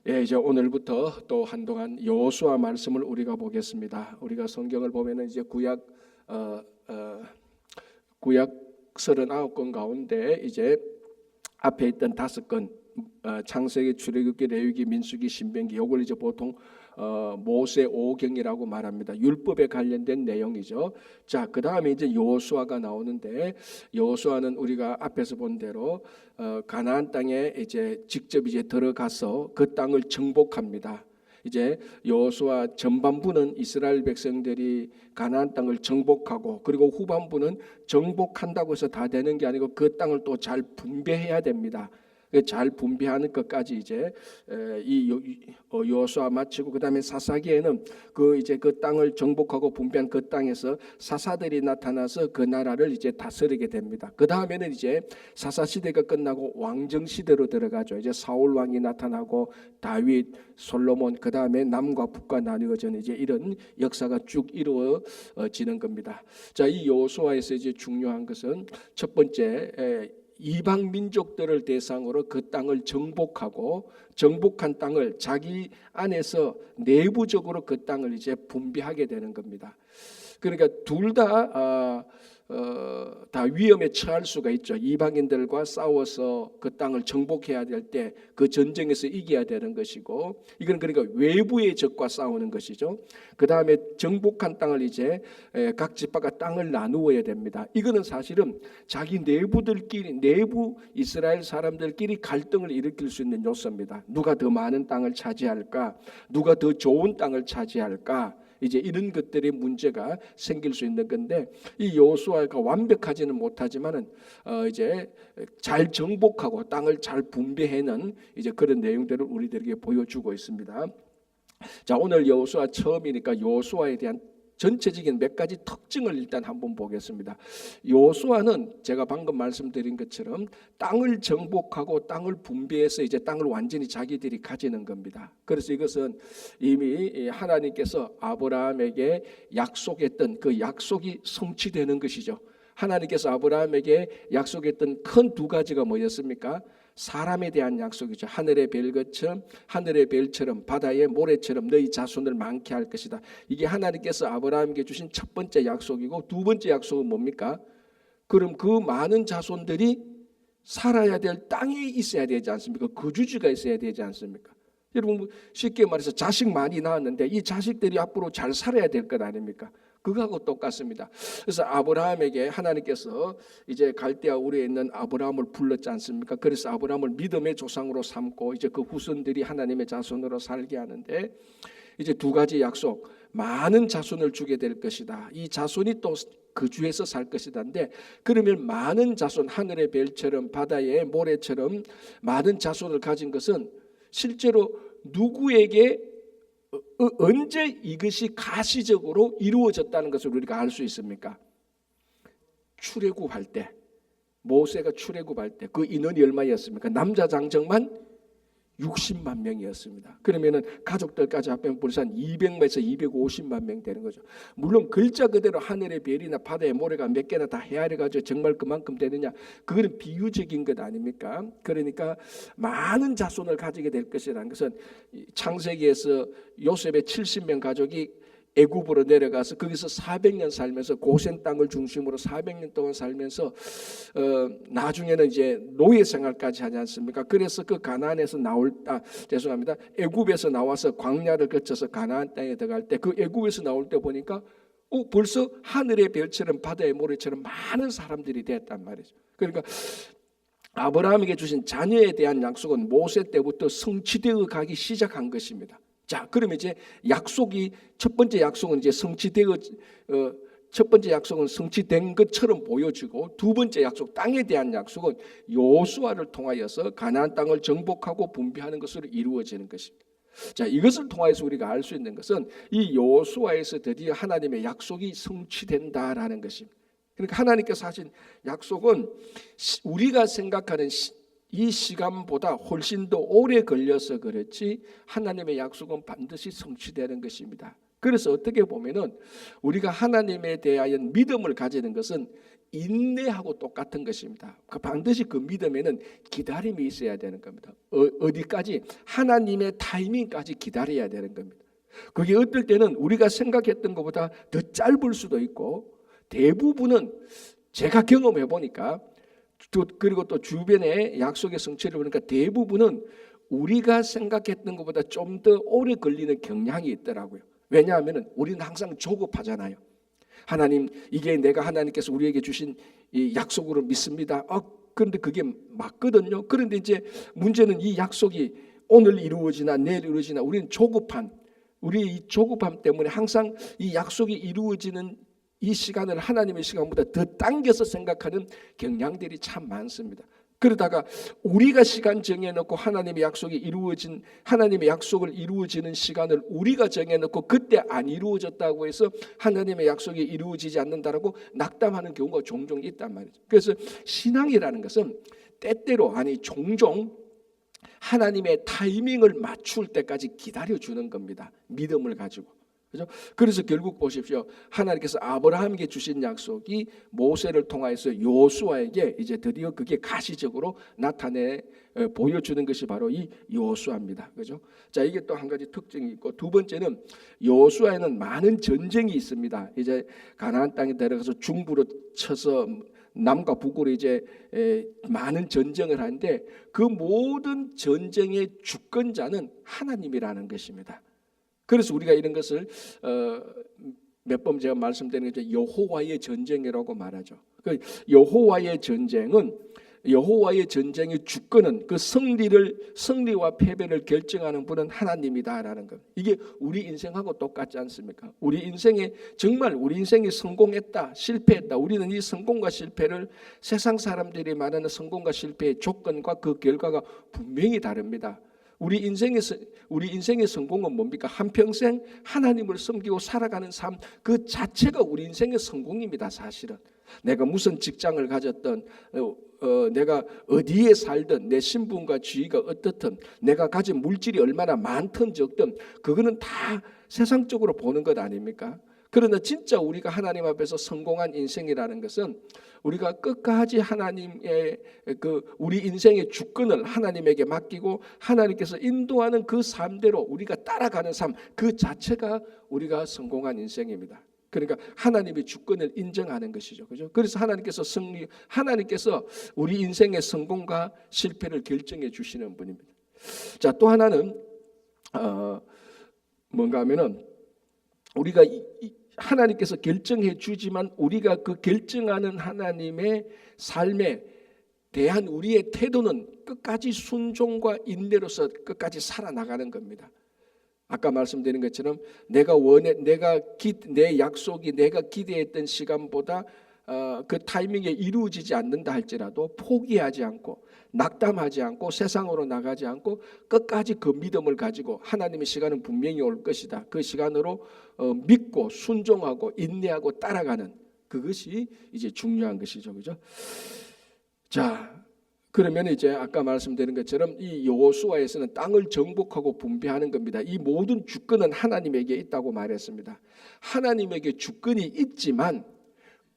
예, 이제 오늘부터 또 한동안 여호수아 말씀을 우리가 보겠습니다. 우리가 성경을 보면은 이제 구약 39권 가운데 이제 앞에 있던 5권 창세기, 출애굽기, 레위기, 민수기, 신명기, 요걸 이제 보통 모세 오경이라고 말합니다. 율법에 관련된 내용이죠. 자, 그 다음에 이제 여호수아가 나오는데, 여호수아는 우리가 앞에서 본 대로 가나안 땅에 이제 직접 이제 들어가서 그 땅을 정복합니다. 이제 여호수아 전반부는 이스라엘 백성들이 가나안 땅을 정복하고, 그리고 후반부는 정복한다고 해서 다 되는 게 아니고 그 땅을 또 잘 분배해야 됩니다. 잘 분배하는 것까지 이제 이 여호수아 마치고, 그다음에 사사기에는 그 땅을 정복하고 분배한 그 땅에서 사사들이 나타나서 그 나라를 이제 다스리게 됩니다. 그 다음에는 이제 사사 시대가 끝나고 왕정 시대로 들어가죠. 이제 사울 왕이 나타나고 다윗, 솔로몬, 그 다음에 남과 북과 나뉘어지는 이제 이런 역사가 쭉 이루어지는 겁니다. 자, 이 여호수아에서 이제 중요한 것은 첫 번째, 이방 민족들을 대상으로 그 땅을 정복하고, 정복한 땅을 자기 안에서 내부적으로 그 땅을 이제 분배하게 되는 겁니다. 그러니까 둘 다 위험에 처할 수가 있죠. 이방인들과 싸워서 그 땅을 정복해야 될 때 그 전쟁에서 이겨야 되는 것이고, 이건 그러니까 외부의 적과 싸우는 것이죠. 그 다음에 정복한 땅을 이제 각 지파가 땅을 나누어야 됩니다. 이거는 사실은 자기 내부들끼리, 내부 이스라엘 사람들끼리 갈등을 일으킬 수 있는 요소입니다. 누가 더 많은 땅을 차지할까? 누가 더 좋은 땅을 차지할까? 이제 이런 것들의 문제가 생길 수 있는 건데, 이 여호수아가 완벽하지는 못하지만은 이제 잘 정복하고 땅을 잘 분배해는 이제 그런 내용들을 우리들에게 보여주고 있습니다. 자, 오늘 여호수아 처음이니까 여호수아에 대한 전체적인 몇 가지 특징을 일단 한번 보겠습니다. 여호수아는 제가 방금 말씀드린 것처럼 땅을 정복하고 땅을 분배해서 이제 땅을 완전히 자기들이 가지는 겁니다. 그래서 이것은 이미 하나님께서 아브라함에게 약속했던 그 약속이 성취되는 것이죠. 하나님께서 아브라함에게 약속했던 큰 두 가지가 뭐였습니까? 사람에 대한 약속이죠. 하늘의 별처럼 바다의 모래처럼 너희 자손을 많게 할 것이다. 이게 하나님께서 아브라함에게 주신 첫 번째 약속이고, 두 번째 약속은 뭡니까? 그럼 그 많은 자손들이 살아야 될 땅에 있어야 되지 않습니까? 거주지가 있어야 되지 않습니까? 여러분, 쉽게 말해서 자식 많이 낳았는데 이 자식들이 앞으로 잘 살아야 될 것 아닙니까? 그거하고 똑같습니다. 그래서 아브라함에게 하나님께서 이제 갈대아 우리에 있는 아브라함을 불렀지 않습니까? 그래서 아브라함을 믿음의 조상으로 삼고 이제 그 후손들이 하나님의 자손으로 살게 하는데, 이제 두 가지 약속, 많은 자손을 주게 될 것이다. 이 자손이 또 거주해서 살 것이다인데, 그러면 많은 자손, 하늘의 별처럼 바다의 모래처럼 많은 자손을 가진 것은 실제로 누구에게 언제 이것이 가시적으로 이루어졌다는 것을 우리가 알 수 있습니까? 출애굽할 때, 모세가 출애굽할 때 그 인원이 얼마였습니까? 남자 장정만 60만 명이었습니다. 그러면은 가족들까지 합하면 벌써 한 200만에서 250만 명 되는 거죠. 물론 글자 그대로 하늘의 별이나 바다의 모래가 몇 개나 다 헤아려 가지고 정말 그만큼 되느냐, 그거는 비유적인 것 아닙니까? 그러니까 많은 자손을 가지게 될 것이라는 것은 창세기에서 요셉의 70명 가족이 애굽으로 내려가서 거기서 400년 살면서 고센 땅을 중심으로 400년 동안 살면서 나중에는 이제 노예 생활까지 하지 않습니까? 그래서 그 가나안에서 애굽에서 나와서 광야를 거쳐서 가나안 땅에 들어갈 때 그 애굽에서 나올 때 보니까 벌써 하늘의 별처럼 바다의 모래처럼 많은 사람들이 됐단 말이죠. 그러니까 아브라함에게 주신 자녀에 대한 약속은 모세 때부터 성취되어 가기 시작한 것입니다. 자, 그러면 이제 첫 번째 약속은 이제 첫 번째 약속은 성취된 것처럼 보여지고, 두 번째 약속, 땅에 대한 약속은 여호수아를 통하여서 가나안 땅을 정복하고 분배하는 것으로 이루어지는 것입니다. 자, 이것을 통해서 우리가 알 수 있는 것은 이 여호수아에서 드디어 하나님의 약속이 성취된다라는 것입니다. 그러니까 하나님께서 하신 약속은 우리가 생각하는 이 시간보다 훨씬 더 오래 걸려서 그렇지 하나님의 약속은 반드시 성취되는 것입니다. 그래서 어떻게 보면은 우리가 하나님에 대하여 믿음을 가지는 것은 인내하고 똑같은 것입니다. 반드시 그 믿음에는 기다림이 있어야 되는 겁니다. 어디까지? 하나님의 타이밍까지 기다려야 되는 겁니다. 그게 어떨 때는 우리가 생각했던 것보다 더 짧을 수도 있고, 대부분은 제가 경험해 보니까, 그리고 또 주변의 약속의 성취를 보니까 대부분은 우리가 생각했던 것보다 좀 더 오래 걸리는 경향이 있더라고요. 왜냐하면 우리는 항상 조급하잖아요. 하나님, 이게 내가 하나님께서 우리에게 주신 이 약속으로 믿습니다. 그런데 그게 맞거든요. 그런데 이제 문제는 이 약속이 오늘 이루어지나 내일 이루어지나 우리는 우리 이 조급함 때문에 항상 이 약속이 이루어지는 이 시간을 하나님의 시간보다 더 당겨서 생각하는 경향들이 참 많습니다. 그러다가 우리가 시간 정해놓고 하나님의 약속을 이루어지는 시간을 우리가 정해놓고 그때 안 이루어졌다고 해서 하나님의 약속이 이루어지지 않는다라고 낙담하는 경우가 종종 있단 말이죠. 그래서 신앙이라는 것은 때때로, 종종 하나님의 타이밍을 맞출 때까지 기다려주는 겁니다. 믿음을 가지고. 그렇죠? 그래서 결국 보십시오. 하나님께서 아브라함에게 주신 약속이 모세를 통하여서 여호수아에게 이제 드디어 그게 가시적으로 나타내 보여주는 것이 바로 이 여호수아입니다. 그죠? 자, 이게 또 한 가지 특징이 있고, 두 번째는 여호수아에는 많은 전쟁이 있습니다. 이제 가나안 땅에 들어가서 중부로 쳐서 남과 북으로 이제 많은 전쟁을 하는데 그 모든 전쟁의 주권자는 하나님이라는 것입니다. 그래서 우리가 이런 것을 몇 번 제가 말씀드린 게 여호와의 전쟁이라고 말하죠. 그 여호와의 전쟁의 주권은 그 승리와 패배를 결정하는 분은 하나님이다라는 것. 이게 우리 인생하고 똑같지 않습니까? 우리 인생이 성공했다, 실패했다. 우리는 이 성공과 실패를 세상 사람들이 말하는 성공과 실패의 조건과 그 결과가 분명히 다릅니다. 우리 인생의 성공은 뭡니까? 한평생 하나님을 섬기고 살아가는 삶 그 자체가 우리 인생의 성공입니다. 사실은 내가 무슨 직장을 가졌든 내가 어디에 살든 내 신분과 지위가 어떻든 내가 가진 물질이 얼마나 많든 적든 그거는 다 세상적으로 보는 것 아닙니까? 그러나 진짜 우리가 하나님 앞에서 성공한 인생이라는 것은 우리가 끝까지 하나님의 우리 인생의 주권을 하나님에게 맡기고 하나님께서 인도하는 그 삶대로 우리가 따라가는 삶 그 자체가 우리가 성공한 인생입니다. 그러니까 하나님의 주권을 인정하는 것이죠. 그죠? 그래서 하나님께서 우리 인생의 성공과 실패를 결정해 주시는 분입니다. 자, 또 하나는 뭔가 하면은 우리가 하나님께서 결정해 주지만 우리가 그 결정하는 하나님의 삶에 대한 우리의 태도는 끝까지 순종과 인내로서 끝까지 살아나가는 겁니다. 아까 말씀드린 것처럼 내 약속이 내가 기대했던 시간보다 그 타이밍에 이루어지지 않는다 할지라도 포기하지 않고 낙담하지 않고 세상으로 나가지 않고 끝까지 그 믿음을 가지고 하나님의 시간은 분명히 올 것이다. 그 시간으로 믿고 순종하고 인내하고 따라가는 그것이 이제 중요한 것이죠. 그죠? 자, 그러면 이제 아까 말씀드린 것처럼 이 여호수아에서는 땅을 정복하고 분배하는 겁니다. 이 모든 주권은 하나님에게 있다고 말했습니다. 하나님에게 주권이 있지만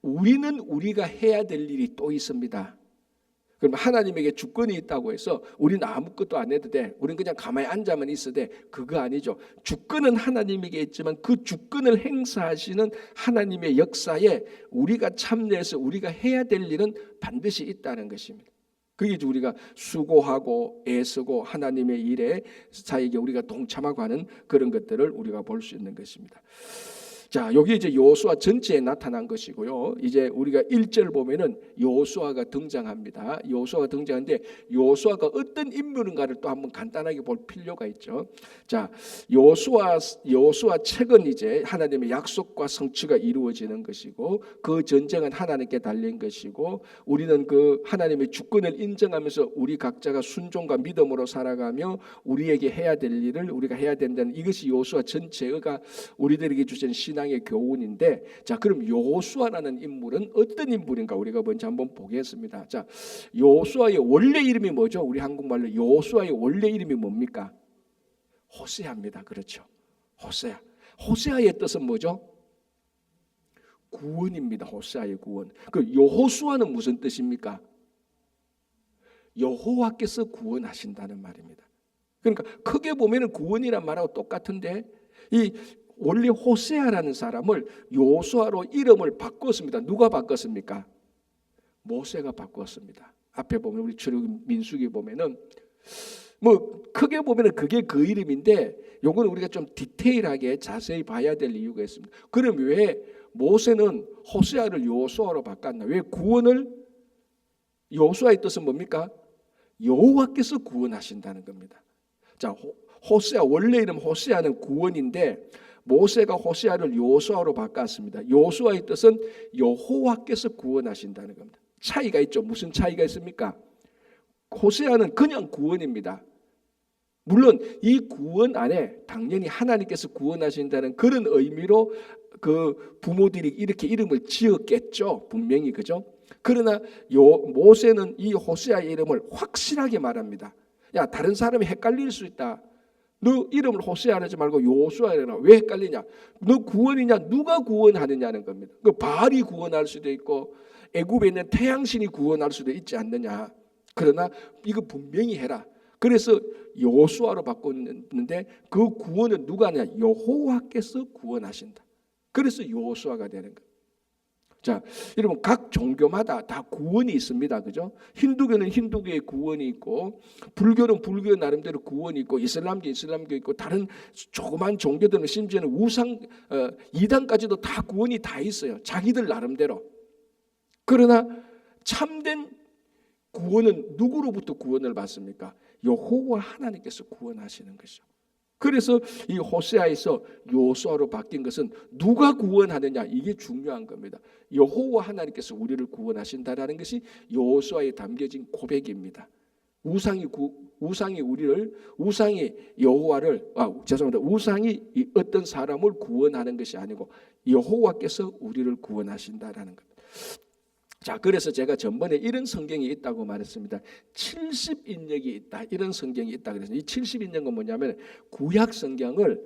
우리는 우리가 해야 될 일이 또 있습니다. 그럼 하나님에게 주권이 있다고 해서 우리는 아무것도 안 해도 돼. 우리는 그냥 가만히 앉아만 있어도 돼. 그거 아니죠. 주권은 하나님에게 있지만 그 주권을 행사하시는 하나님의 역사에 우리가 참여해서 우리가 해야 될 일은 반드시 있다는 것입니다. 그게 우리가 수고하고 애쓰고 하나님의 일에 자에게 우리가 동참하고 하는 그런 것들을 우리가 볼 수 있는 것입니다. 자, 여기 이제 여호수아 전체에 나타난 것이고요. 이제 우리가 1절 보면은 여호수아가 등장합니다. 여호수아가 등장하는데 여호수아가 어떤 인물인가를 또 한번 간단하게 볼 필요가 있죠. 자, 여호수아 책은 이제 하나님의 약속과 성취가 이루어지는 것이고 그 전쟁은 하나님께 달린 것이고 우리는 그 하나님의 주권을 인정하면서 우리 각자가 순종과 믿음으로 살아가며 우리에게 해야 될 일을 우리가 해야 된다는 이것이 여호수아 전체가 우리들에게 주신 신앙의 교훈인데, 자, 그럼 여호수아라는 인물은 어떤 인물인가 우리가 먼저 한번 보겠습니다. 자, 여호수아의 원래 이름이 뭐죠? 우리 한국말로 여호수아의 원래 이름이 뭡니까? 호세아입니다. 그렇죠? 호세아의 뜻은 뭐죠? 구원입니다. 호세아의 구원. 그 여호수아는 무슨 뜻입니까? 여호와께서 구원하신다는 말입니다. 그러니까 크게 보면은 구원이란 말하고 똑같은데 이 원래 호세아라는 사람을 여호수아로 이름을 바꿨습니다. 누가 바꿨습니까? 모세가 바꿨습니다. 앞에 보면 우리 출애굽 민수기 보면은 뭐 크게 보면은 그게 그 이름인데 요거는 우리가 좀 디테일하게 자세히 봐야 될 이유가 있습니다. 그럼 왜 모세는 호세아를 여호수아로 바꿨나? 왜 구원을 여호수아의 뜻은 뭡니까? 여호와께서 구원하신다는 겁니다. 자, 호세아 원래 이름 호세아는 구원인데 모세가 호세아를 여호수아로 바꿨습니다. 여호수아의 뜻은 여호와께서 구원하신다는 겁니다. 차이가 있죠. 무슨 차이가 있습니까? 호세아는 그냥 구원입니다. 물론 이 구원 안에 당연히 하나님께서 구원하신다는 그런 의미로 그 부모들이 이렇게 이름을 지었겠죠. 분명히 그죠? 그러나 모세는 이 호세아의 이름을 확실하게 말합니다. 야, 다른 사람이 헷갈릴 수 있다. 너 이름을 호세아 하지 말고 여호수아라. 왜 헷갈리냐? 너 구원이냐? 누가 구원하느냐는 겁니다. 그 바알이 구원할 수도 있고 애굽에 있는 태양신이 구원할 수도 있지 않느냐. 그러나 이거 분명히 해라. 그래서 여호수아로 바꿨는데 그 구원은 누가 하냐? 여호와께서 구원하신다. 그래서 여호수아가 되는 거예요. 자, 여러분 각 종교마다 다 구원이 있습니다. 그죠? 힌두교는 힌두교의 구원이 있고 불교는 불교 나름대로 구원이 있고 이슬람교 이슬람교 있고 다른 조그만 종교들은 심지어는 우상 이단까지도 다 구원이 다 있어요. 자기들 나름대로. 그러나 참된 구원은 누구로부터 구원을 받습니까? 여호와 하나님께서 구원하시는 것이죠. 그래서 이 호세아에서 여호수아로 바뀐 것은 누가 구원하느냐 이게 중요한 겁니다. 여호와 하나님께서 우리를 구원하신다라는 것이 여호수아에 담겨진 고백입니다. 우상이 여호와를 우상이 어떤 사람을 구원하는 것이 아니고 여호와께서 우리를 구원하신다라는 겁니다. 자, 그래서 제가 전번에 이런 성경이 있다고 말했습니다. 70인역이 있다. 이런 성경이 있다 그래서 이 70인역은 뭐냐면 구약 성경을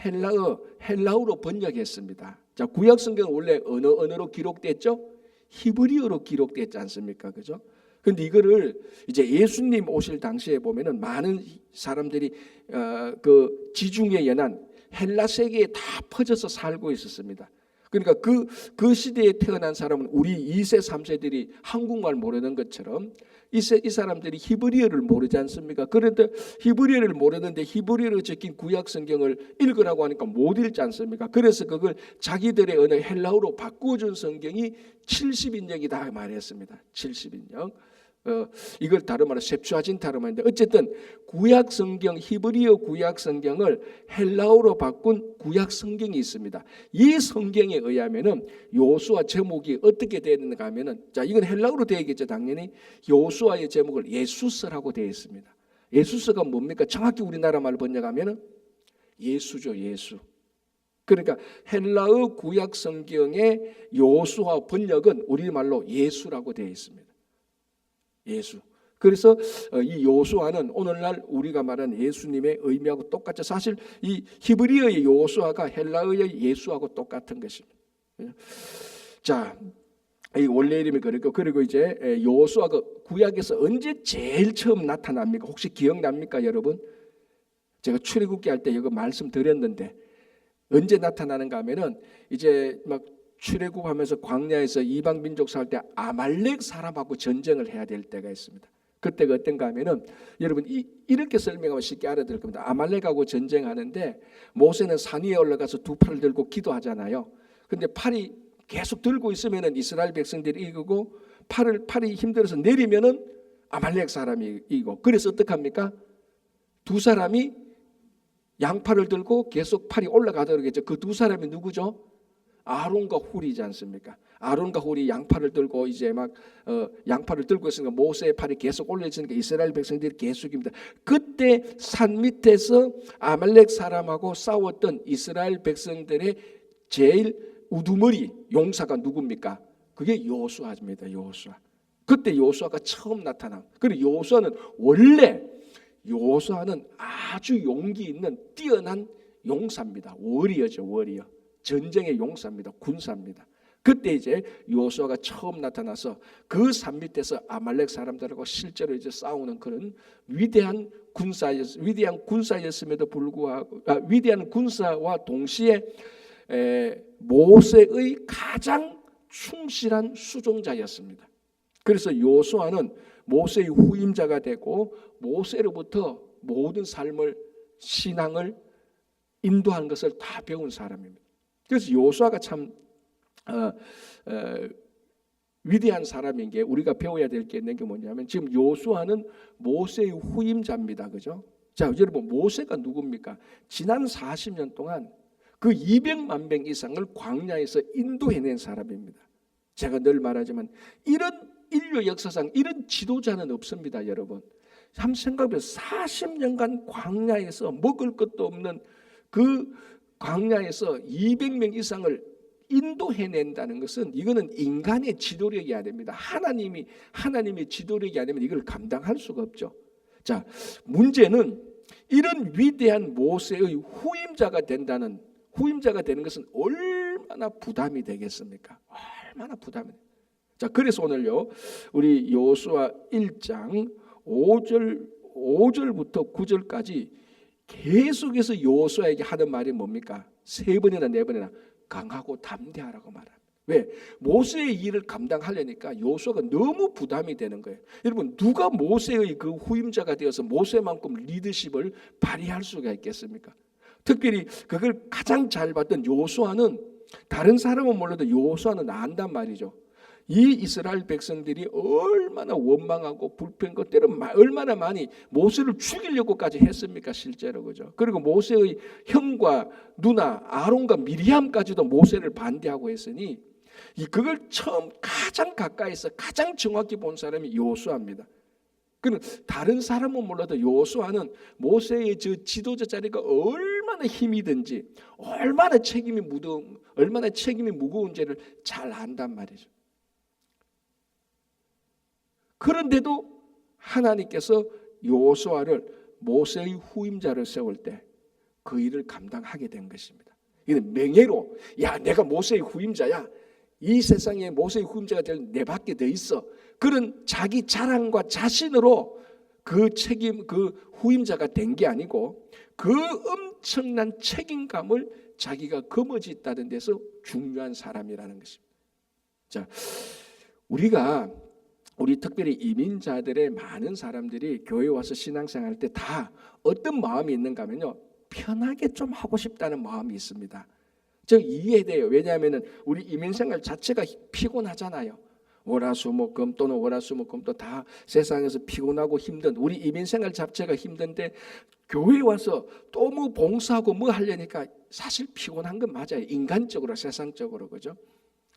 헬라어로 번역했습니다. 자, 구약 성경은 원래 어느 언어로 기록됐죠? 히브리어로 기록됐지 않습니까? 그죠? 근데 이거를 이제 예수님 오실 당시에 보면은 많은 사람들이 그 지중해 연안 헬라 세계에 다 퍼져서 살고 있었습니다. 그러니까 그 시대에 태어난 사람은 우리 2세, 3세들이 한국말 모르는 것처럼 이 사람들이 히브리어를 모르지 않습니까? 그런데 히브리어를 모르는데 히브리어로 적힌 구약 성경을 읽으라고 하니까 못 읽지 않습니까? 그래서 그걸 자기들의 언어 헬라어로 바꿔준 성경이 70인역이다 말했습니다. 70인역. 이걸 다른 말로 셉투아진타라고 하는데 어쨌든 구약 성경 히브리어 구약 성경을 헬라어로 바꾼 구약 성경이 있습니다. 이 성경에 의하면은 여호수아 제목이 어떻게 되는가 하면은 자 이건 헬라어로 되어 있겠죠. 당연히 여호수아의 제목을 예수서라고 되어 있습니다. 예수서가 뭡니까? 정확히 우리나라 말로 번역하면은 예수죠. 예수. 그러니까 헬라어 구약 성경의 여호수아 번역은 우리말로 예수라고 되어 있습니다. 예수. 그래서 이 여호수아는 오늘날 우리가 말하는 예수님의 의미하고 똑같죠. 사실 이 히브리어의 여호수아가 헬라어의 예수하고 똑같은 것입니다. 자, 이 원래 이름이 그리고 이제 여호수아가 구약에서 언제 제일 처음 나타납니까? 혹시 기억납니까, 여러분? 제가 출애굽기 할 때 이거 말씀드렸는데 언제 나타나는가 하면은 이제 막 출애굽하면서 광야에서 이방 민족 살 때 아말렉 사람하고 전쟁을 해야 될 때가 있습니다. 그때가 어떤가 하면은 여러분 이렇게 설명하면 쉽게 알아들을 겁니다. 아말렉하고 전쟁하는데 모세는 산 위에 올라가서 두 팔을 들고 기도하잖아요. 근데 팔이 계속 들고 있으면은 이스라엘 백성들이 이기고 팔이 힘들어서 내리면은 아말렉 사람이 이기고 그래서 어떡합니까? 두 사람이 양팔을 들고 계속 팔이 올라가도록 그러겠죠. 그 두 사람이 누구죠? 아론과 훌이지 않습니까? 아론과 훌이 양팔을 들고 이제 막 양팔을 들고 있으니까 모세의 팔이 계속 올려지니까 이스라엘 백성들이 계속입니다. 그때 산 밑에서 아말렉 사람하고 싸웠던 이스라엘 백성들의 제일 우두머리 용사가 누굽니까? 그게 여호수아입니다. 여호수아. 그때 여호수아가 처음 나타나. 그리고 여호수아는 아주 용기 있는 뛰어난 용사입니다. 워리어죠, 워리어. 전쟁의 용사입니다. 군사입니다. 그때 이제 여호수아가 처음 나타나서 그 산 밑에서 아말렉 사람들하고 실제로 이제 싸우는 그런 위대한 군사였음에도 불구하고 위대한 군사와 동시에 모세의 가장 충실한 수종자였습니다. 그래서 여호수아는 모세의 후임자가 되고 모세로부터 모든 삶을 신앙을 인도하는 것을 다 배운 사람입니다. 그래서 여호수아가 참 위대한 사람인 게 우리가 배워야 될 게 있는 게 뭐냐면 지금 여호수아는 모세의 후임자입니다. 그죠? 자, 여러분 모세가 누굽니까? 지난 40년 동안 그 200만 명 이상을 광야에서 인도해낸 사람입니다. 제가 늘 말하지만 이런 인류 역사상 이런 지도자는 없습니다, 여러분. 한번 생각해보세요. 40년간 광야에서 먹을 것도 없는 그 광야에서 200명 이상을 인도해낸다는 것은 이거는 인간의 지도력이 아닙니다. 하나님의 지도력이 아니면 이걸 감당할 수가 없죠. 자, 문제는 이런 위대한 모세의 후임자가 되는 것은 얼마나 부담이 되겠습니까? 얼마나 부담이. 자, 그래서 오늘요 우리 여호수아 1장 5절부터 9절까지 계속해서 여호수아에게 하는 말이 뭡니까? 3번이나 4번이나 강하고 담대하라고 말합니다. 왜? 모세의 일을 감당하려니까 여호수아가 너무 부담이 되는 거예요. 여러분 누가 모세의 그 후임자가 되어서 모세만큼 리더십을 발휘할 수가 있겠습니까? 특별히 그걸 가장 잘 봤던 여호수아는 다른 사람은 몰라도 여호수아는 안단 말이죠. 이 이스라엘 백성들이 얼마나 원망하고 불평과 때로는 얼마나 많이 모세를 죽이려고까지 했습니까? 실제로. 그죠? 그리고 모세의 형과 누나 아론과 미리암까지도 모세를 반대하고 했으니 그걸 처음 가장 가까이서 가장 정확히 본 사람이 여호수아입니다. 그는 다른 사람은 몰라도 여호수아는 모세의 저 지도자 자리가 얼마나 힘이 든지 얼마나 책임이 무거운지를 잘 안단 말이죠. 그런데도 하나님께서 여호수아를 모세의 후임자를 세울 때 그 일을 감당하게 된 것입니다. 이는 명예로 야 내가 모세의 후임자야. 이 세상에 모세의 후임자가 될 내밖에 더 있어. 그런 자기 자랑과 자신으로 그 후임자가 된 게 아니고 그 엄청난 책임감을 자기가 거머쥐었다는 데서 중요한 사람이라는 것입니다. 자, 우리 특별히 이민자들의 많은 사람들이 교회 와서 신앙생활 할 때 다 어떤 마음이 있는가 하면요. 편하게 좀 하고 싶다는 마음이 있습니다. 저 이해돼요. 왜냐하면 우리 이민생활 자체가 피곤하잖아요. 월화수목금 또는 월화수목금 또 다 세상에서 피곤하고 힘든 우리 이민생활 자체가 힘든데 교회 와서 또 뭐 봉사하고 뭐 하려니까 사실 피곤한 건 맞아요. 인간적으로 세상적으로. 그죠?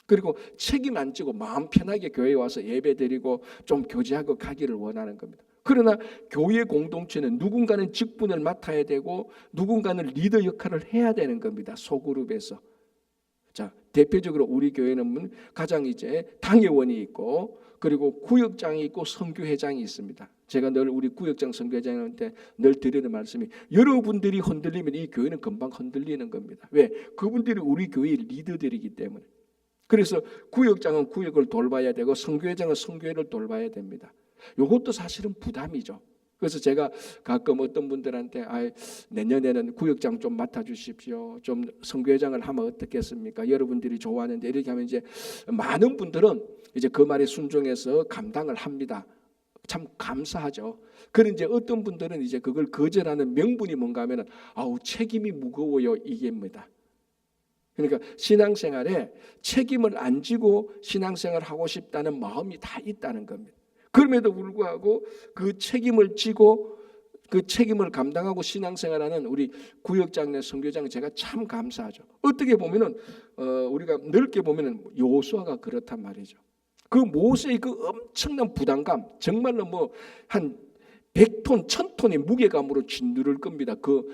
그리고 책임 안 지고 마음 편하게 교회에 와서 예배드리고 좀 교제하고 가기를 원하는 겁니다. 그러나 교회 공동체는 누군가는 직분을 맡아야 되고 누군가는 리더 역할을 해야 되는 겁니다. 소그룹에서. 자, 대표적으로 우리 교회는 가장 이제 당회원이 있고 그리고 구역장이 있고 선교회장이 있습니다. 제가 늘 우리 구역장 선교회장한테 늘 드리는 말씀이 여러분들이 흔들리면 이 교회는 금방 흔들리는 겁니다. 왜? 그분들이 우리 교회의 리더들이기 때문에. 그래서 구역장은 구역을 돌봐야 되고 선교회장은 선교회를 돌봐야 됩니다. 이것도 사실은 부담이죠. 그래서 제가 가끔 어떤 분들한테 내년에는 구역장 좀 맡아주십시오. 좀 선교회장을 하면 어떻겠습니까? 여러분들이 좋아하는데 이렇게 하면 이제 많은 분들은 이제 그 말에 순종해서 감당을 합니다. 참 감사하죠. 그런데 이제 어떤 분들은 이제 그걸 거절하는 명분이 뭔가 하면은 책임이 무거워요 이게입니다. 그러니까 신앙생활에 책임을 안 지고 신앙생활을 하고 싶다는 마음이 다 있다는 겁니다. 그럼에도 불구하고 그 책임을 지고 그 책임을 감당하고 신앙생활하는 우리 구역장내 선교장 제가 참 감사하죠. 어떻게 보면은 우리가 넓게 보면은 여호수아가 그렇단 말이죠. 그 모세의 그 엄청난 부담감 정말로 뭐 한 100톤, 1000톤의 무게감으로 짓누를 겁니다. 그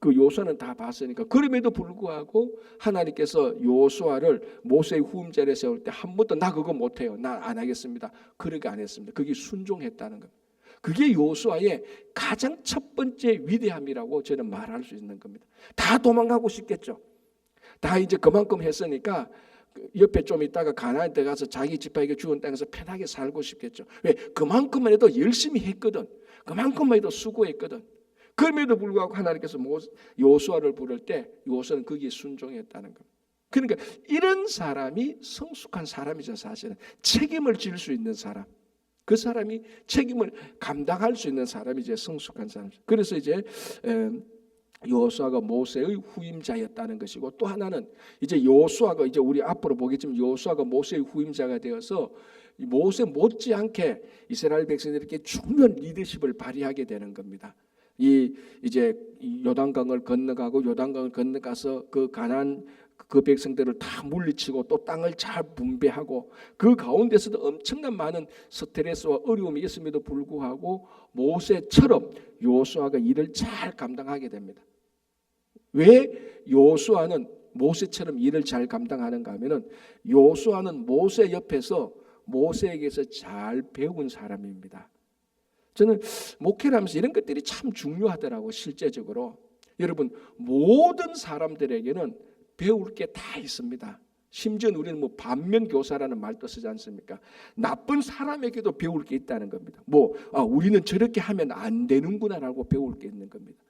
여호수아는 다 봤으니까. 그럼에도 불구하고 하나님께서 여호수아를 모세의 후임자를 세울 때 한 번도 나 그거 못해요. 나 안 하겠습니다. 그렇게 안 했습니다. 그게 순종했다는 겁니다. 그게 여호수아의 가장 첫 번째 위대함이라고 저는 말할 수 있는 겁니다. 다 도망가고 싶겠죠. 다 이제 그만큼 했으니까 옆에 좀 있다가 가나안 데 가서 자기 지파에게 주은 땅에서 편하게 살고 싶겠죠. 왜? 그만큼만 해도 열심히 했거든. 그만큼만 해도 수고했거든. 그럼에도 불구하고 하나님께서 요수아를 부를 때 요수아는 거기에 순종했다는 겁니다. 그러니까 이런 사람이 성숙한 사람이죠. 사실은 책임을 질 수 있는 사람, 그 사람이 책임을 감당할 수 있는 사람이 이제 성숙한 사람이죠. 그래서 이제 요수아가 모세의 후임자였다는 것이고, 또 하나는 이제 요수아가 이제 우리 앞으로 보겠지만 요수아가 모세의 후임자가 되어서 모세 못지않게 이스라엘 백성들에게 중요한 리더십을 발휘하게 되는 겁니다. 이제 요단강을 건너가고 요단강을 건너가서 그 가나안 그 백성들을 다 물리치고 또 땅을 잘 분배하고 그 가운데서도 엄청난 많은 스트레스와 어려움이 있음에도 불구하고 모세처럼 요수아가 일을 잘 감당하게 됩니다. 왜 요수아는 모세처럼 일을 잘 감당하는가 하면은 요수아는 모세 옆에서 모세에게서 잘 배운 사람입니다. 저는 목회를 하면서 이런 것들이 참 중요하더라고. 실제적으로 여러분, 모든 사람들에게는 배울 게 다 있습니다. 심지어 우리는 반면 교사라는 말도 쓰지 않습니까? 나쁜 사람에게도 배울 게 있다는 겁니다. 우리는 저렇게 하면 안 되는구나라고 배울 게 있는 겁니다.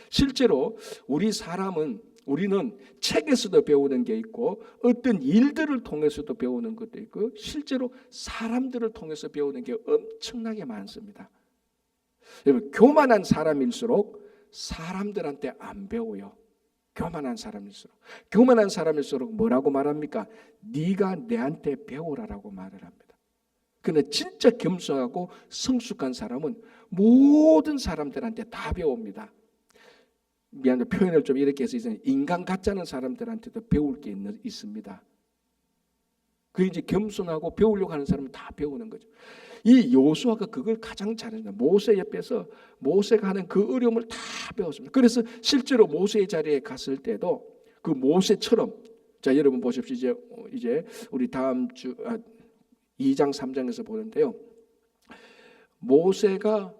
실제로 우리는 책에서도 배우는 게 있고 어떤 일들을 통해서도 배우는 것도 있고 실제로 사람들을 통해서 배우는 게 엄청나게 많습니다. 여러분, 교만한 사람일수록 사람들한테 안 배워요. 교만한 사람일수록 뭐라고 말합니까? 네가 내한테 배우라라고 말을 합니다. 그런데 진짜 겸손하고 성숙한 사람은 모든 사람들한테 다 배웁니다. 표현을 좀 이렇게 해서 인간 같지 않은 사람들한테도 배울 게 있습니다. 그 이제 겸손하고 배우려고 하는 사람은 다 배우는 거죠. 이 요수아가 그걸 가장 잘했습니다. 모세 옆에서 모세가 하는 그 어려움을 다 배웠습니다. 그래서 실제로 모세의 자리에 갔을 때도 그 모세처럼, 자 여러분 보십시오. 이제 우리 다음 주 2장 3장에서 보는데요. 모세가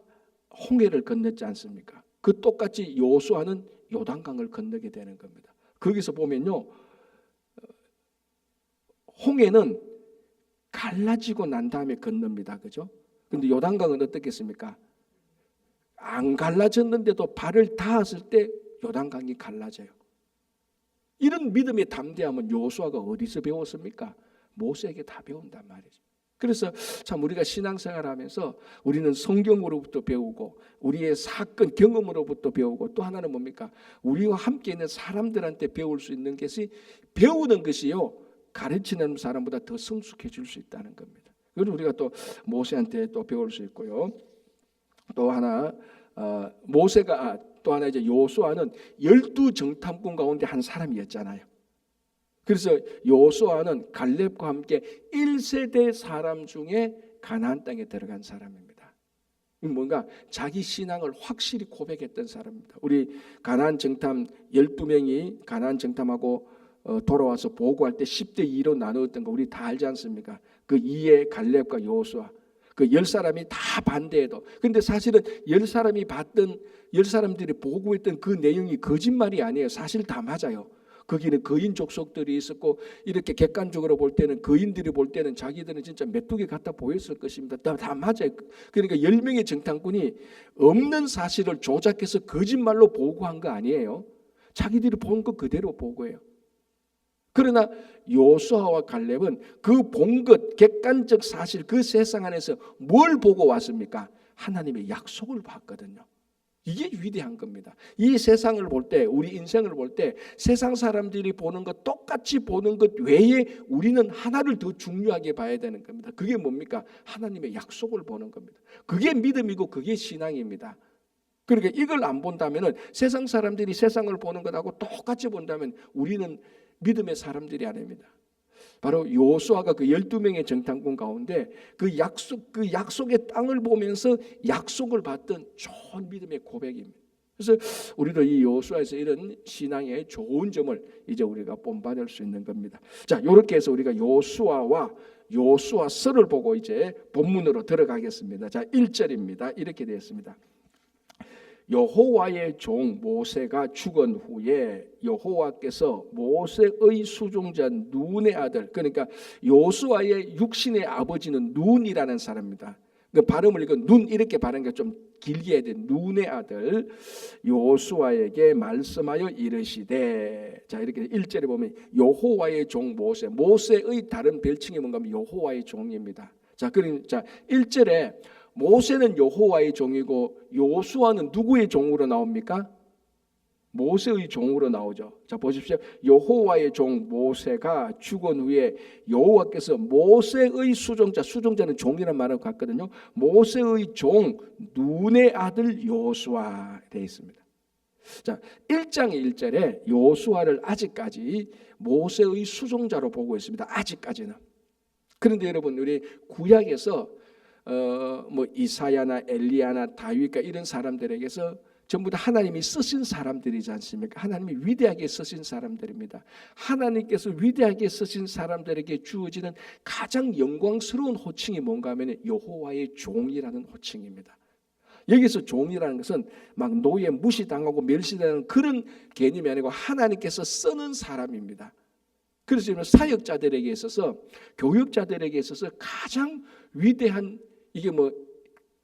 홍해를 건넜지 않습니까? 그 똑같이 요수아는 요단강을 건너게 되는 겁니다. 거기서 보면요, 홍해는 갈라지고 난 다음에 건넙니다. 그죠? 근데 요단강은 어떻겠습니까? 안 갈라졌는데도 발을 닿았을 때 요단강이 갈라져요. 이런 믿음의 담대함은 요수아가 어디서 배웠습니까? 모세에게 다 배운단 말이죠. 그래서 참 우리가 신앙생활하면서 우리는 성경으로부터 배우고 우리의 사건 경험으로부터 배우고 또 하나는 뭡니까? 우리와 함께 있는 사람들한테 배울 수 있는 것이 배우는 것이요, 가르치는 사람보다 더 성숙해질 수 있다는 겁니다. 그리고 우리가 또 모세한테 또 배울 수 있고요. 또 하나 또 하나 이제 요수아는 12정탐꾼 가운데 한 사람이었잖아요. 그래서 요수아는 갈렙과 함께 1세대 사람 중에 가나안 땅에 들어간 사람입니다. 뭔가 자기 신앙을 확실히 고백했던 사람입니다. 우리 가나안 정탐 12명이 가나안 정탐하고 돌아와서 보고할 때 10대 2로 나누었던 거 우리 다 알지 않습니까? 그 2의 갈렙과 요수아, 그 10사람이 다 반대해도, 근데 사실은 10사람들이 보고했던 그 내용이 거짓말이 아니에요. 사실 다 맞아요. 거기는 거인 족속들이 있었고 이렇게 객관적으로 볼 때는 거인들이 볼 때는 자기들은 진짜 메뚜기 같아 보였을 것입니다. 다 맞아요. 그러니까 10명의 정탐꾼이 없는 사실을 조작해서 거짓말로 보고한 거 아니에요. 자기들이 본 거 그대로 보고해요. 그러나 요수아와 갈렙은 그 본 것, 객관적 사실, 그 세상 안에서 뭘 보고 왔습니까? 하나님의 약속을 봤거든요. 이게 위대한 겁니다. 이 세상을 볼 때, 우리 인생을 볼 때 세상 사람들이 보는 것 똑같이 보는 것 외에 우리는 하나를 더 중요하게 봐야 되는 겁니다. 그게 뭡니까? 하나님의 약속을 보는 겁니다. 그게 믿음이고 그게 신앙입니다. 그러니까 이걸 안 본다면, 세상 사람들이 세상을 보는 것하고 똑같이 본다면 우리는 믿음의 사람들이 아닙니다. 바로 요수아가 그 12명의 정탐꾼 가운데 그 약속의 땅을 보면서 약속을 받던 좋은 믿음의 고백입니다. 그래서 우리도 이 요수아에서 이런 신앙의 좋은 점을 이제 우리가 본받을 수 있는 겁니다. 자, 이렇게 해서 우리가 요수아와 요수아서를 보고 이제 본문으로 들어가겠습니다. 자, 1절입니다. 이렇게 되어 있습니다. 여호와의 종 모세가 죽은 후에 여호와께서 모세의 수종자 눈의 아들, 그러니까 요수아의 육신의 아버지는 눈이라는 사람입니다. 그 발음을 이거 눈 이렇게 발음한 게 좀 길게 해야 돼. 눈의 아들 요수아에게 말씀하여 이르시되, 자 이렇게 1절에 보면 여호와의 종 모세의 다른 별칭이 뭔가 하면 여호와의 종입니다. 자 그러니까 1절에 모세는 여호와의 종이고 요수아는 누구의 종으로 나옵니까? 모세의 종으로 나오죠. 자 보십시오. 여호와의 종 모세가 죽은 후에 여호와께서 모세의 수종자는 종이란 말하고 같거든요. 모세의 종 눈의 아들 요수아 되어 있습니다. 자 1장 1절에 요수아를 아직까지 모세의 수종자로 보고 있습니다. 아직까지는. 그런데 여러분 우리 구약에서 뭐 이사야나 엘리야나 다윗과 이런 사람들에게서 전부 다 하나님이 쓰신 사람들이지 않습니까? 하나님이 위대하게 쓰신 사람들입니다. 하나님께서 위대하게 쓰신 사람들에게 주어지는 가장 영광스러운 호칭이 뭔가 하면 여호와의 종이라는 호칭입니다. 여기서 종이라는 것은 막 노예 무시당하고 멸시당하는 그런 개념이 아니고 하나님께서 쓰는 사람입니다. 그래서 사역자들에게 있어서 교육자들에게 있어서 가장 위대한 이게 뭐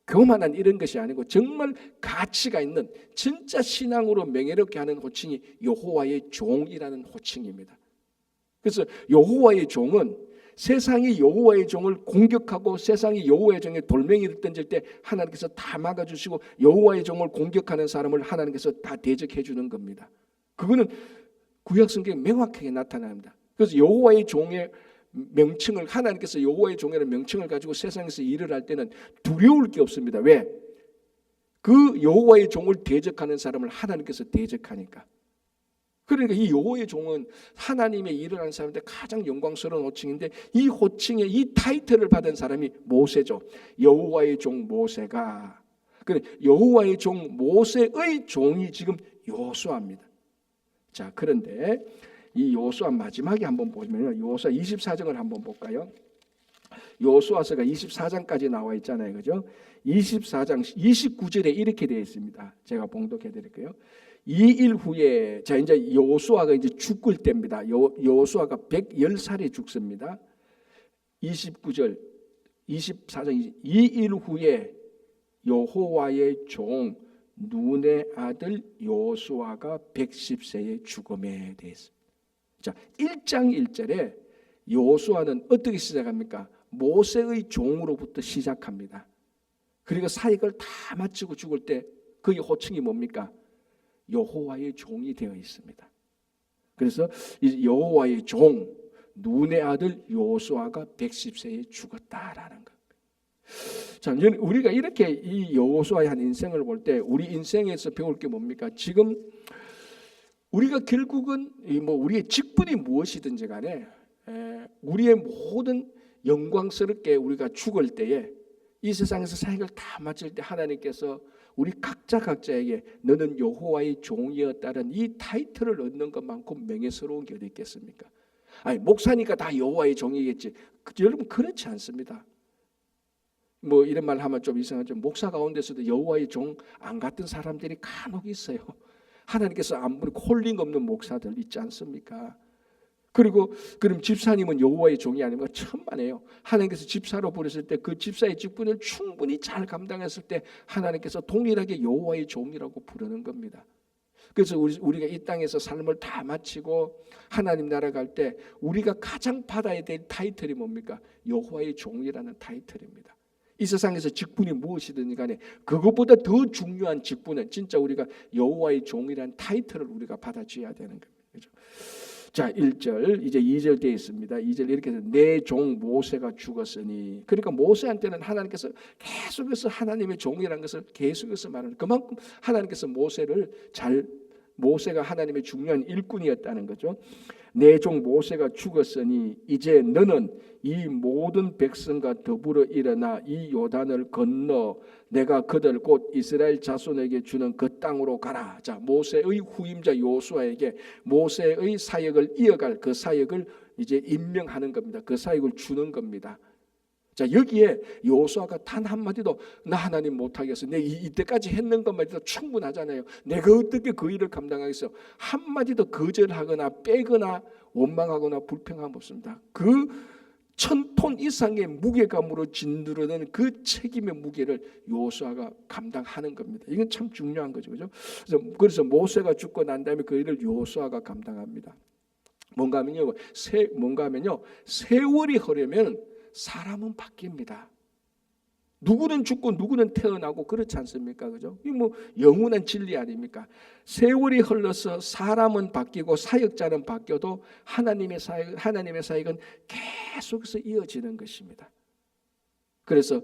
교만한 이런 것이 아니고 정말 가치가 있는 진짜 신앙으로 명예롭게 하는 호칭이 여호와의 종이라는 호칭입니다. 그래서 여호와의 종은 세상이 여호와의 종을 공격하고 세상이 여호와의 종에 돌멩이를 던질 때 하나님께서 다 막아주시고 여호와의 종을 공격하는 사람을 하나님께서 다 대적해 주는 겁니다. 그거는 구약 성경에 명확하게 나타납니다. 그래서 여호와의 종의 명칭을 하나님께서 여호와의 종이라는 명칭을 가지고 세상에서 일을 할 때는 두려울 게 없습니다. 왜? 그 여호와의 종을 대적하는 사람을 하나님께서 대적하니까. 그러니까 이 여호와의 종은 하나님의 일을 하는 사람한테 가장 영광스러운 호칭인데 이 호칭에 이 타이틀을 받은 사람이 모세죠. 여호와의 종 모세가. 그래 여호와의 종 모세의 종이 지금 요수아입니다. 자 그런데 이 요수아 마지막에 한번 보시면 요수아 24장을 한번 볼까요? 요수아서가 24장까지 나와 있잖아요. 그죠? 24장 29절에 이렇게 되어 있습니다. 제가 봉독해 드릴게요. 2일 후에 자 이제 요수아가 이제 죽을 때입니다. 요수아가 110살에 죽습니다. 29절 24장 2일 후에 여호와의 종 눈의 아들 요수아가 110세에 죽음에 대했습니다. 자, 1장 1절에 요수아는 어떻게 시작합니까? 모세의 종으로부터 시작합니다. 그리고 사역을 다 마치고 죽을 때 그의 호칭이 뭡니까? 여호와의 종이 되어 있습니다. 그래서 여호와의 종 눈의 아들 요수아가 110세에 죽었다라는 것. 자, 우리가 이렇게 이 여호수아의 한 인생을 볼 때 우리 인생에서 배울 게 뭡니까? 지금 우리가 결국은 뭐 우리의 직분이 무엇이든지 간에 우리의 모든 영광스럽게 우리가 죽을 때에 이 세상에서 사역을 다 마칠 때 하나님께서 우리 각자에게 너는 여호와의 종이었다는 이 타이틀을 얻는 것만큼 명예스러운 게 어디 있겠습니까? 아니 목사니까 다 여호와의 종이겠지. 여러분 그렇지 않습니다. 뭐 이런 말 하면 좀 이상하죠. 목사 가운데서도 여호와의 종 안 같은 사람들이 간혹 있어요. 하나님께서 아무리 콜링 없는 목사들 있지 않습니까? 그리고 그럼 집사님은 여호와의 종이 아니면 천만에요. 하나님께서 집사로 부르실 때 그 집사의 직분을 충분히 잘 감당했을 때 하나님께서 동일하게 여호와의 종이라고 부르는 겁니다. 그래서 우리가 이 땅에서 삶을 다 마치고 하나님 나라 갈 때 우리가 가장 받아야 될 타이틀이 뭡니까? 여호와의 종이라는 타이틀입니다. 이 세상에서 직분이 무엇이든 간에 그것보다 더 중요한 직분은 진짜 우리가 여호와의 종이라는 타이틀을 우리가 받아줘야 되는 겁니다. 그렇죠? 자 1절 이제 2절 되어 있습니다. 2절 이렇게 해서 내 종 모세가 죽었으니, 그러니까 모세한테는 하나님께서 계속해서 하나님의 종이라는 것을 계속해서 말하는, 그만큼 하나님께서 모세가 하나님의 중요한 일꾼이었다는 거죠. 내 종 모세가 죽었으니 이제 너는 이 모든 백성과 더불어 일어나 이 요단을 건너 내가 그들 곧 이스라엘 자손에게 주는 그 땅으로 가라. 자, 모세의 후임자 요수아에게 모세의 사역을 이어갈 그 사역을 이제 임명하는 겁니다. 그 사역을 주는 겁니다. 자, 여기에 여호수아가 단 한마디도 나 하나님 못하겠어, 내 이때까지 했는 것만으로도 충분하잖아요, 내가 어떻게 그 일을 감당하겠어, 한마디도 거절하거나 빼거나 원망하거나 불평함 없습니다. 그 1000톤 이상의 무게감으로 짓누르는 그 책임의 무게를 여호수아가 감당하는 겁니다. 이건 참 중요한 거죠, 그죠? 그래서 모세가 죽고 난 다음에 그 일을 여호수아가 감당합니다. 뭔가 하면요, 세월이 흐르면 사람은 바뀝니다. 누구는 죽고 누구는 태어나고 그렇지 않습니까? 그죠? 이 뭐 영원한 진리 아닙니까? 세월이 흘러서 사람은 바뀌고 사역자는 바뀌어도 하나님의 사역은 계속해서 이어지는 것입니다. 그래서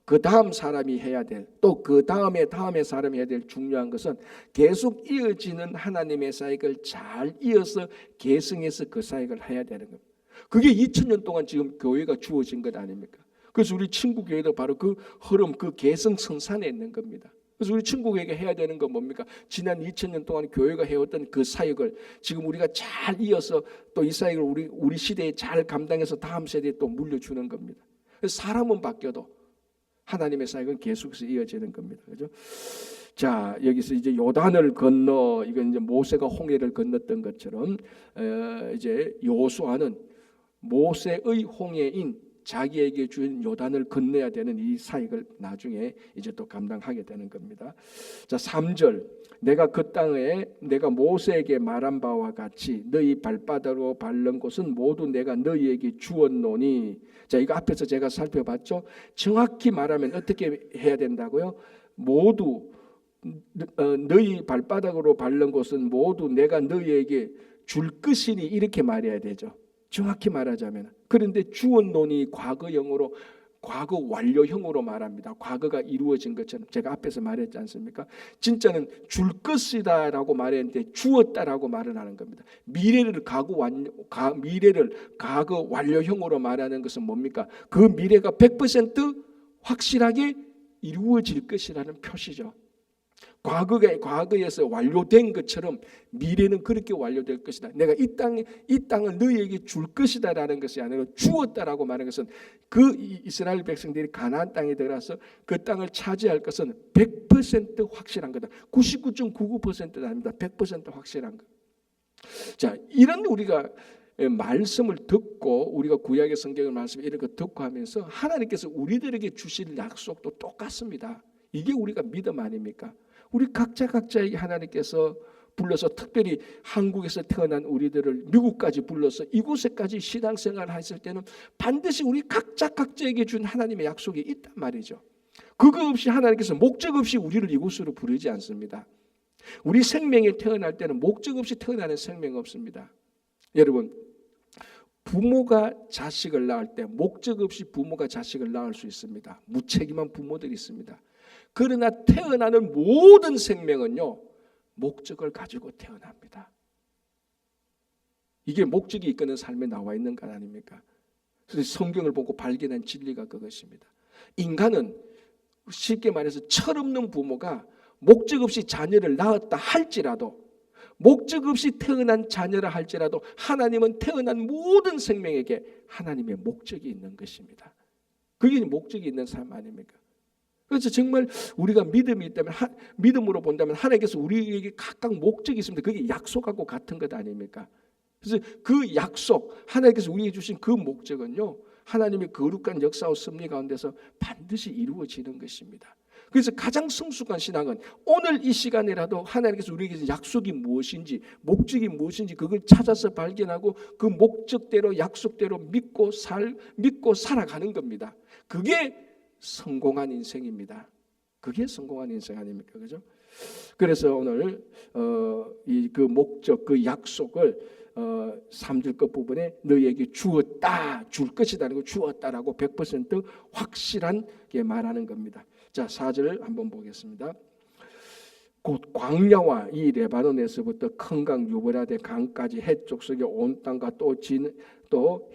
그 다음 사람이 해야 될, 또 그 다음에 사람이 해야 될 중요한 것은 계속 이어지는 하나님의 사역을 잘 이어서 계승해서 그 사역을 해야 되는 겁니다. 그게 2000년 동안 지금 교회가 주어진 것 아닙니까? 그래서 우리 친구 교회도 바로 그 흐름, 그 계승 성산에 있는 겁니다. 그래서 우리 친구 교회가 해야 되는 건 뭡니까? 지난 2000년 동안 교회가 해왔던 그 사역을 지금 우리가 잘 이어서 또 이 사역을 우리 시대에 잘 감당해서 다음 세대에 또 물려주는 겁니다. 그래서 사람은 바뀌어도 하나님의 사역은 계속해서 이어지는 겁니다. 그죠? 자, 여기서 이제 요단을 건너, 이건 이제 모세가 홍해를 건넜던 것처럼 이제 여호수아는 모세의 홍해인 자기에게 준 요단을 건너야 되는 이 사역을 나중에 이제 또 감당하게 되는 겁니다. 자, 3절, 내가 그 땅에 내가 모세에게 말한 바와 같이 너희 발바닥으로 밟는 곳은 모두 내가 너희에게 주었노니. 자, 이거 앞에서 제가 살펴봤죠. 정확히 말하면 어떻게 해야 된다고요? 모두 너희 발바닥으로 밟는 곳은 모두 내가 너희에게 줄 것이니, 이렇게 말해야 되죠. 정확히 말하자면. 그런데 주었노니 과거형으로, 과거 완료형으로 말합니다. 과거가 이루어진 것처럼 제가 앞에서 말했지 않습니까? 진짜는 줄 것이다라고 말했는데 주었다라고 말을 하는 겁니다. 미래를 과거 완료형으로 말하는 것은 뭡니까? 그 미래가 100% 확실하게 이루어질 것이라는 표시죠. 과거에서 완료된 것처럼 미래는 그렇게 완료될 것이다. 내가 이 땅을 너희에게 줄 것이다라는 것이 아니라 주었다라고 말하는 것은 그 이스라엘 백성들이 가나안 땅에 들어가서 그 땅을 차지할 것은 100% 확실한 거다. 99.99%도 아닙니다. 100% 확실한 것. 자, 이런 우리가 말씀을 듣고, 우리가 구약의 성경의 말씀 이런 거 듣고 하면서 하나님께서 우리들에게 주실 약속도 똑같습니다. 이게 우리가 믿음 아닙니까? 우리 각자에게 하나님께서 불러서, 특별히 한국에서 태어난 우리들을 미국까지 불러서 이곳에까지 신앙생활을 했을 때는 반드시 우리 각자에게 준 하나님의 약속이 있단 말이죠. 그거 없이 하나님께서 목적 없이 우리를 이곳으로 부르지 않습니다. 우리 생명에 태어날 때는 목적 없이 태어나는 생명 없습니다. 여러분, 부모가 자식을 낳을 때 목적 없이 부모가 자식을 낳을 수 있습니다. 무책임한 부모들이 있습니다. 그러나 태어나는 모든 생명은요, 목적을 가지고 태어납니다. 이게 목적이 이끄는 삶에 나와 있는 것 아닙니까? 그래서 성경을 보고 발견한 진리가 그것입니다. 인간은 쉽게 말해서 철없는 부모가 목적 없이 자녀를 낳았다 할지라도, 목적 없이 태어난 자녀라 할지라도 하나님은 태어난 모든 생명에게 하나님의 목적이 있는 것입니다. 그게 목적이 있는 삶 아닙니까? 그래서 정말 우리가 믿음이 있다면, 믿음으로 본다면 하나님께서 우리에게 각각 목적이 있습니다. 그게 약속하고 같은 것 아닙니까? 그래서 그 약속, 하나님께서 우리에게 주신 그 목적은요, 하나님의 거룩한 역사와 섭리 가운데서 반드시 이루어지는 것입니다. 그래서 가장 성숙한 신앙은 오늘 이 시간이라도 하나님께서 우리에게 약속이 무엇인지, 목적이 무엇인지 그걸 찾아서 발견하고 그 목적대로, 약속대로 믿고 살아가는 겁니다. 그게 성공한 인생입니다. 그게 성공한 인생 아닙니까? 그죠? 그래서 오늘 그 목적, 그 약속을 3절 끝 부분에 너희에게 주었다, 줄 것이다라는 거, 주었다라고 100% 확실하게 말하는 겁니다. 자, 4절 한번 보겠습니다. 곧 광야와 이 레바논에서부터 큰 강 유브라데 강까지 해쪽 속에 온 땅과 또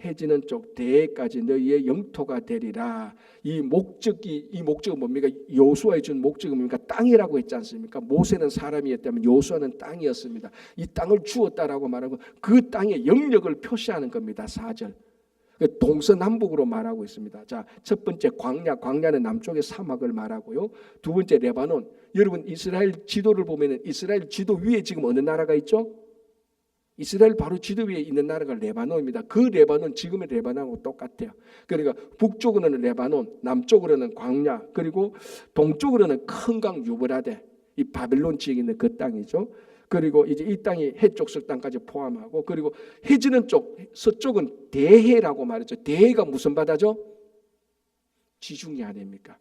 해지는 쪽 대해까지 너희의 영토가 되리라. 이 목적은 뭡니까? 여호수아에 준 목적은 뭡니까? 땅이라고 했지 않습니까? 모세는 사람이었다면 여호수아는 땅이었습니다. 이 땅을 주었다라고 말하고 그 땅의 영역을 표시하는 겁니다. 4절. 동서남북으로 말하고 있습니다. 자, 첫 번째 광야는 남쪽의 사막을 말하고요. 두 번째 레바논. 여러분 이스라엘 지도를 보면은 이스라엘 지도 위에 지금 어느 나라가 있죠? 이스라엘 바로 지도 위에 있는 나라가 레바논입니다. 그 레바논 지금의 레바논하고 똑같아요. 그러니까 북쪽으로는 레바논, 남쪽으로는 광야, 그리고 동쪽으로는 큰 강 유브라데, 이 바벨론 지역에 있는 그 땅이죠. 그리고 이제 이 땅이 해쪽 석땅까지 포함하고, 그리고 해지는 쪽 서쪽은 대해라고 말했죠. 대해가 무슨 바다죠? 지중해 아닙니까?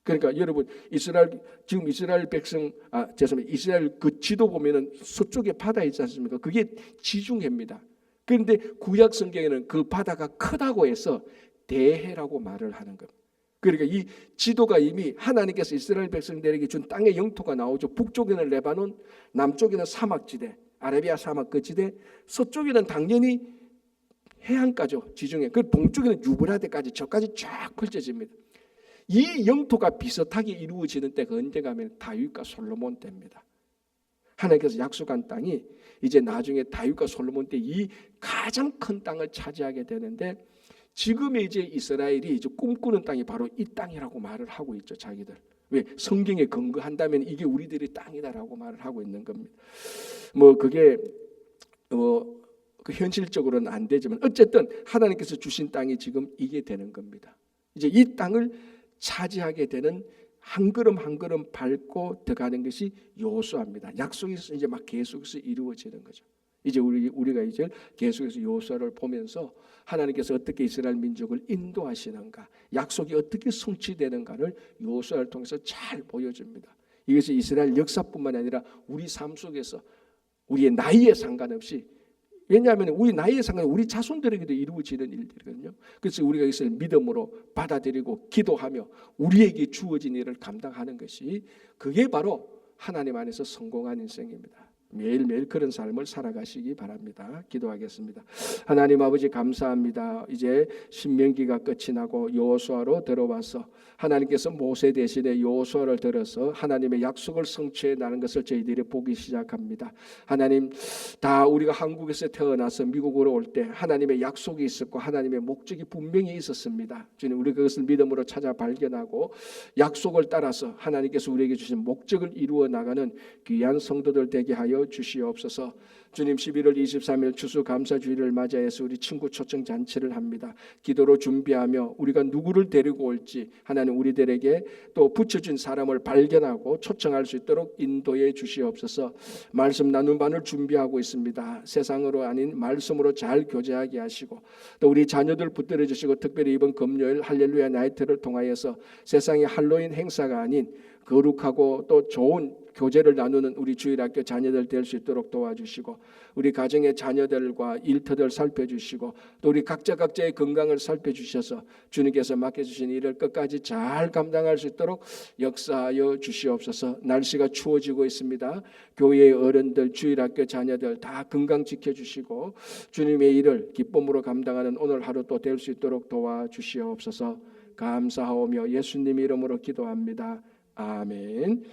그러니까 여러분 지금 이스라엘 백성 죄송합니다. 이스라엘 그 지도 보면은 서쪽에 바다 있지 않습니까? 그게 지중해입니다. 그런데 구약 성경에는 그 바다가 크다고 해서 대해라고 말을 하는 겁니다. 그러니까 이 지도가 이미 하나님께서 이스라엘 백성들에게 준 땅의 영토가 나오죠. 북쪽에는 레바논, 남쪽에는 사막지대, 아라비아 사막 그 지대, 서쪽에는 당연히 해안가죠. 지중해. 그 동쪽에는 유브라데까지 저까지 쫙 펼쳐집니다. 이 영토가 비슷하게 이루어지는 때가 언제가 하면 다윗과 솔로몬 때입니다. 하나님께서 약속한 땅이 이제 나중에 다윗과 솔로몬 때 이 가장 큰 땅을 차지하게 되는데, 지금의 이제 이스라엘이 이제 꿈꾸는 땅이 바로 이 땅이라고 말을 하고 있죠. 자기들. 왜? 성경에 근거한다면 이게 우리들의 땅이다라고 말을 하고 있는 겁니다. 그게 그 현실적으로는 안 되지만 어쨌든 하나님께서 주신 땅이 지금 이게 되는 겁니다. 이제 이 땅을 차지하게 되는 한 걸음 한 걸음 밟고 들어가는 것이 여호수아입니다. 약속이 이제 막 계속해서 이루어지는 거죠. 이제 우리가 이제 계속해서 여호수아를 보면서 하나님께서 어떻게 이스라엘 민족을 인도하시는가, 약속이 어떻게 성취되는가를 여호수아를 통해서 잘 보여줍니다. 이것이 이스라엘 역사뿐만 아니라 우리 삶 속에서 우리의 나이에 상관없이, 왜냐하면 우리 나이에 상관없이 우리 자손들에게도 이루어지는 일들이거든요. 그래서 우리가 이것을 믿음으로 받아들이고 기도하며 우리에게 주어진 일을 감당하는 것이, 그게 바로 하나님 안에서 성공한 인생입니다. 매일매일 그런 삶을 살아가시기 바랍니다. 기도하겠습니다. 하나님 아버지 감사합니다. 이제 신명기가 끝이 나고 여호수아로 들어와서 하나님께서 모세 대신에 여호수아를 들어서 하나님의 약속을 성취해 나는 것을 저희들이 보기 시작합니다. 하나님, 다 우리가 한국에서 태어나서 미국으로 올 때 하나님의 약속이 있었고 하나님의 목적이 분명히 있었습니다. 주님, 우리 그것을 믿음으로 찾아 발견하고 약속을 따라서 하나님께서 우리에게 주신 목적을 이루어 나가는 귀한 성도들 되게 하여 주시옵소서. 주님, 11월 23일 추수감사주일을 맞이해서 우리 친구 초청 잔치를 합니다. 기도로 준비하며 우리가 누구를 데리고 올지 하나님 우리들에게 또 붙여준 사람을 발견하고 초청할 수 있도록 인도해 주시옵소서. 말씀 나눔반을 준비하고 있습니다. 세상으로 아닌 말씀으로 잘 교제하게 하시고, 또 우리 자녀들 붙들어 주시고, 특별히 이번 금요일 할렐루야 나이트를 통하여서 세상의 할로윈 행사가 아닌 거룩하고 또 좋은 교제를 나누는 우리 주일학교 자녀들 될 수 있도록 도와주시고, 우리 가정의 자녀들과 일터들 살펴주시고, 또 우리 각자의 건강을 살펴주셔서 주님께서 맡겨주신 일을 끝까지 잘 감당할 수 있도록 역사하여 주시옵소서. 날씨가 추워지고 있습니다. 교회의 어른들, 주일학교 자녀들 다 건강 지켜주시고 주님의 일을 기쁨으로 감당하는 오늘 하루 또 될 수 있도록 도와주시옵소서. 감사하오며 예수님 이름으로 기도합니다. 아멘.